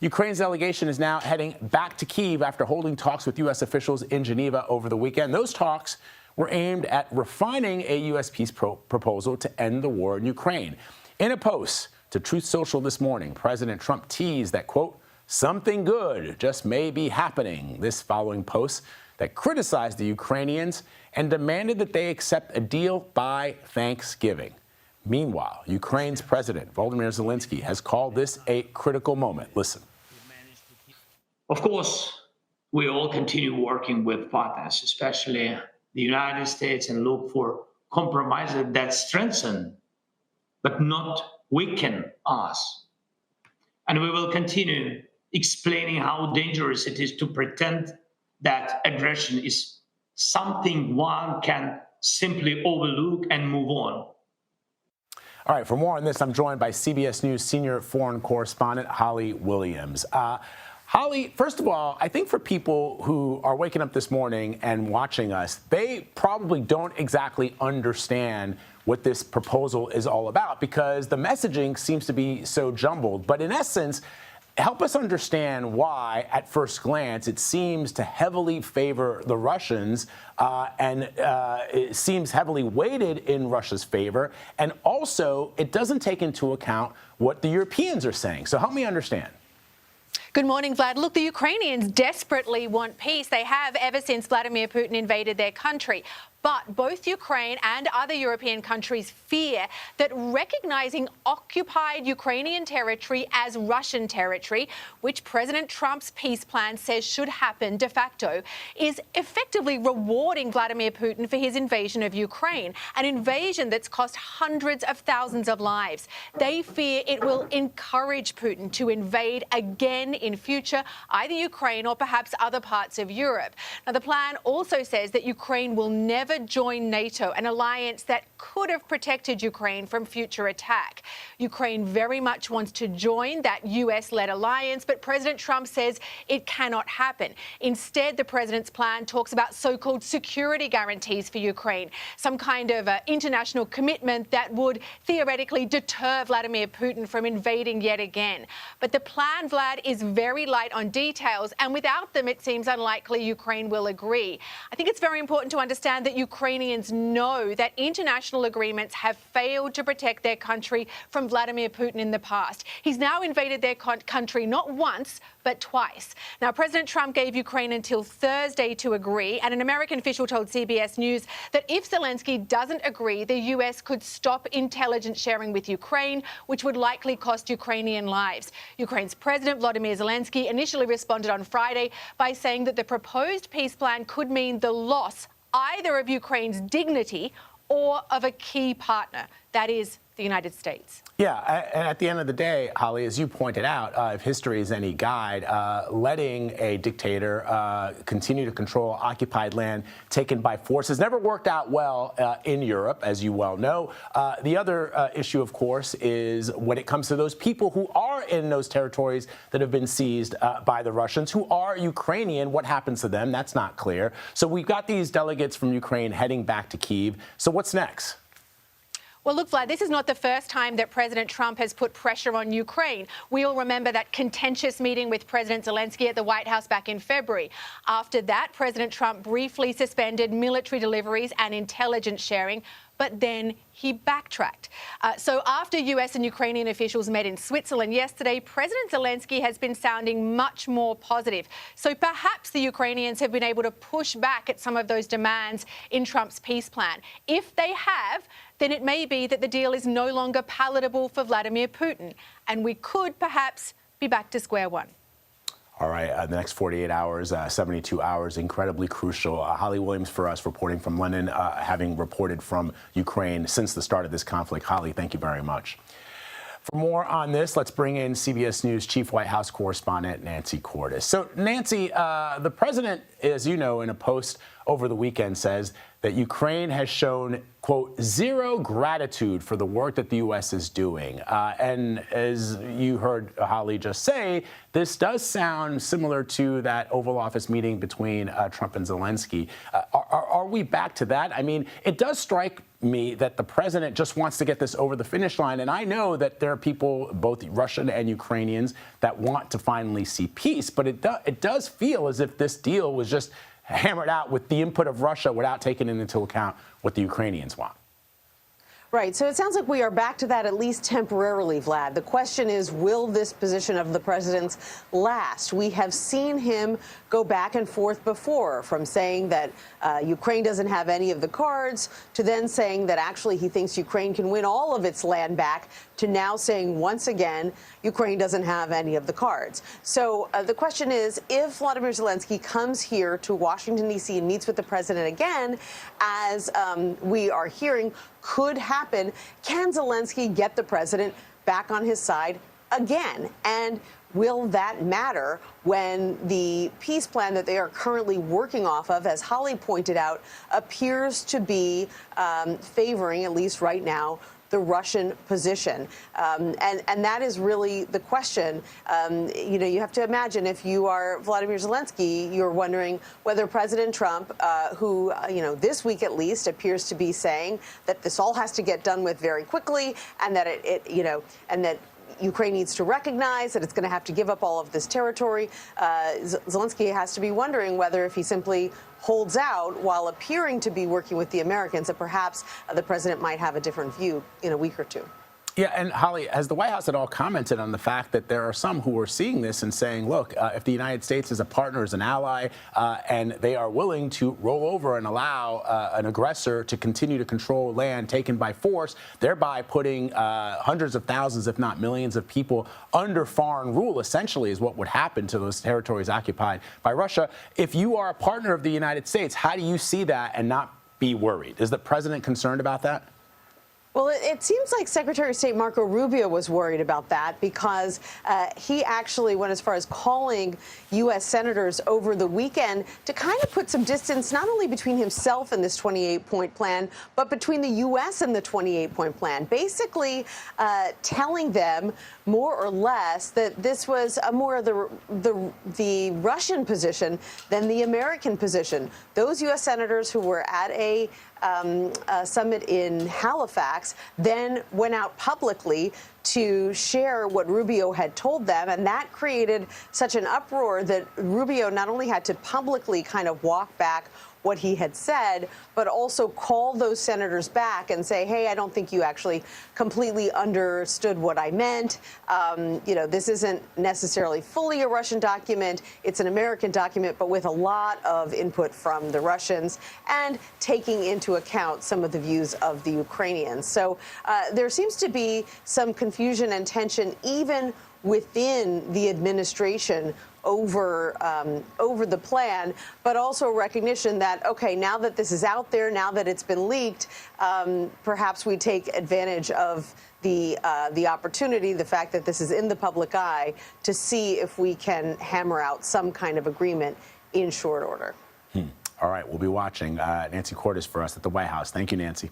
Ukraine's delegation is now heading back to Kyiv after holding talks with U.S. officials in Geneva over the weekend. Those talks were aimed at refining a U.S. peace proposal to end the war in Ukraine. In a post to Truth Social this morning, President Trump teased that, quote, something good just may be happening. This following posts that criticized the Ukrainians and demanded that they accept a deal by Thanksgiving. Meanwhile, Ukraine's President Volodymyr Zelensky has called this a critical moment. Listen. Of course, we all continue working with partners, especially the United States, and look for compromises that strengthen but not weaken us. And we will continue explaining how dangerous it is to pretend that aggression is something one can simply overlook and move on. All right, for more on this, I'm joined by CBS News senior foreign correspondent Holly Williams. Holly, first of all, I think for people who are waking up this morning and watching us, they probably don't exactly understand what this proposal is all about because the messaging seems to be so jumbled. But in essence, help us understand why, at first glance, it seems to heavily favor the Russians and it seems heavily weighted in Russia's favor. And also, it doesn't take into account what the Europeans are saying. So help me understand. Good morning, Vlad. Look, the Ukrainians desperately want peace. They have ever since Vladimir Putin invaded their country. But both Ukraine and other European countries fear that recognizing occupied Ukrainian territory as Russian territory, which President Trump's peace plan says should happen de facto, is effectively rewarding Vladimir Putin for his invasion of Ukraine, an invasion that's cost hundreds of thousands of lives. They fear it will encourage Putin to invade again in future, either Ukraine or perhaps other parts of Europe. Now, the plan also says that Ukraine will never join NATO, an alliance that could have protected Ukraine from future attack. Ukraine very much wants to join that US-led alliance, but President Trump says it cannot happen. Instead, the president's plan talks about so-called security guarantees for Ukraine, some kind of international commitment that would theoretically deter Vladimir Putin from invading yet again. But the plan, Vlad, is very light on details, and without them, it seems unlikely Ukraine will agree. I think it's very important to understand that Ukrainians know that international agreements have failed to protect their country from Vladimir Putin in the past. He's now invaded their country not once, but twice. Now, President Trump gave Ukraine until Thursday to agree, and an American official told CBS News that if Zelensky doesn't agree, the US could stop intelligence sharing with Ukraine, which would likely cost Ukrainian lives. Ukraine's President Volodymyr Zelensky initially responded on Friday by saying that the proposed peace plan could mean the loss either of Ukraine's dignity or of a key partner, that is, the United States. Yeah, and at the end of the day, Holly, as you pointed out, if history is any guide, letting a dictator continue to control occupied land taken by force has never worked out well in Europe, as you well know. The other issue, of course, is when it comes to those people who are in those territories that have been seized by the Russians, who are Ukrainian, what happens to them? That's not clear. So we've got these delegates from Ukraine heading back to Kyiv. So what's next? Well, look, Vlad, this is not the first time that President Trump has put pressure on Ukraine. We all remember that contentious meeting with President Zelensky at the White House back in February. After that, President Trump briefly suspended military deliveries and intelligence sharing, but then he backtracked. So after US and Ukrainian officials met in Switzerland yesterday, President Zelensky has been sounding much more positive. So perhaps the Ukrainians have been able to push back at some of those demands in Trump's peace plan. If they have, then it may be that the deal is no longer palatable for Vladimir Putin, and we could perhaps be back to square one. All right, the next 48 hours, 72 hours, incredibly crucial. Holly Williams for us, reporting from London, having reported from Ukraine since the start of this conflict. Holly, thank you very much. For more on this, let's bring in CBS News Chief White House correspondent Nancy Cordes. So, Nancy, the president, as you know, in a post over the weekend says that Ukraine has shown, quote, zero gratitude for the work that the U.S. is doing. And as you heard Holly just say, this does sound similar to that Oval Office meeting between Trump and Zelensky. Are we back to that? I mean, it does strike me that the president just wants to get this over the finish line. And I know that there are people, both Russian and Ukrainians, that want to finally see peace. But it does feel as if this deal was just hammered out with the input of Russia without taking into account what the Ukrainians want. Right. So it sounds like we are back to that, at least temporarily, Vlad. The question is, will this position of the president's last? We have seen him go back and forth before, from saying that Ukraine doesn't have any of the cards, to then saying that actually he thinks Ukraine can win all of its land back, to now saying once again Ukraine doesn't have any of the cards. So the question is, if Vladimir Zelensky comes here to Washington, D.C. and meets with the president again, as we are hearing could happen, can Zelensky get the president back on his side again? And will that matter when the peace plan that they are currently working off of, as Holly pointed out, appears to be favoring, at least right now, the Russian position? And that is really the question. You have to imagine, if you are Vladimir Zelensky, you're wondering whether President Trump, who, this week at least appears to be saying that this all has to get done with very quickly, and that and that Ukraine needs to recognize that it's going to have to give up all of this territory. Zelensky has to be wondering whether, if he simply holds out while appearing to be working with the Americans, that perhaps the president might have a different view in a week or two. Yeah, and Holly, has the White House at all commented on the fact that there are some who are seeing this and saying, look, if the United States is a partner, is an ally, and they are willing to roll over and allow an aggressor to continue to control land taken by force, thereby putting hundreds of thousands, if not millions of people under foreign rule, essentially is what would happen to those territories occupied by Russia. If you are a partner of the United States, how do you see that and not be worried? Is the president concerned about that? Well, it seems like Secretary of State Marco Rubio was worried about that, because he actually went as far as calling U.S. senators over the weekend to kind of put some distance, not only between himself and this 28-point plan, but between the U.S. and the 28-point plan, basically telling them more or less that this was more of the Russian position than the American position. Those U.S. senators who were at a summit in Halifax then went out publicly to share what Rubio had told them, and that created such an uproar that Rubio not only had to publicly kind of walk back what he had said, but also call those senators back and say, hey, I don't think you actually completely understood what I meant. This isn't necessarily fully a Russian document. It's an American document, but with a lot of input from the Russians and taking into account some of the views of the Ukrainians. So there seems to be some confusion and tension even within the administration over the plan, but also recognition that, okay, now that this is out there, now that it's been leaked, perhaps we take advantage of the opportunity, the fact that this is in the public eye, to see if we can hammer out some kind of agreement in short order. All right, we'll be watching. Nancy Cordes for us at the White House. Thank you, Nancy.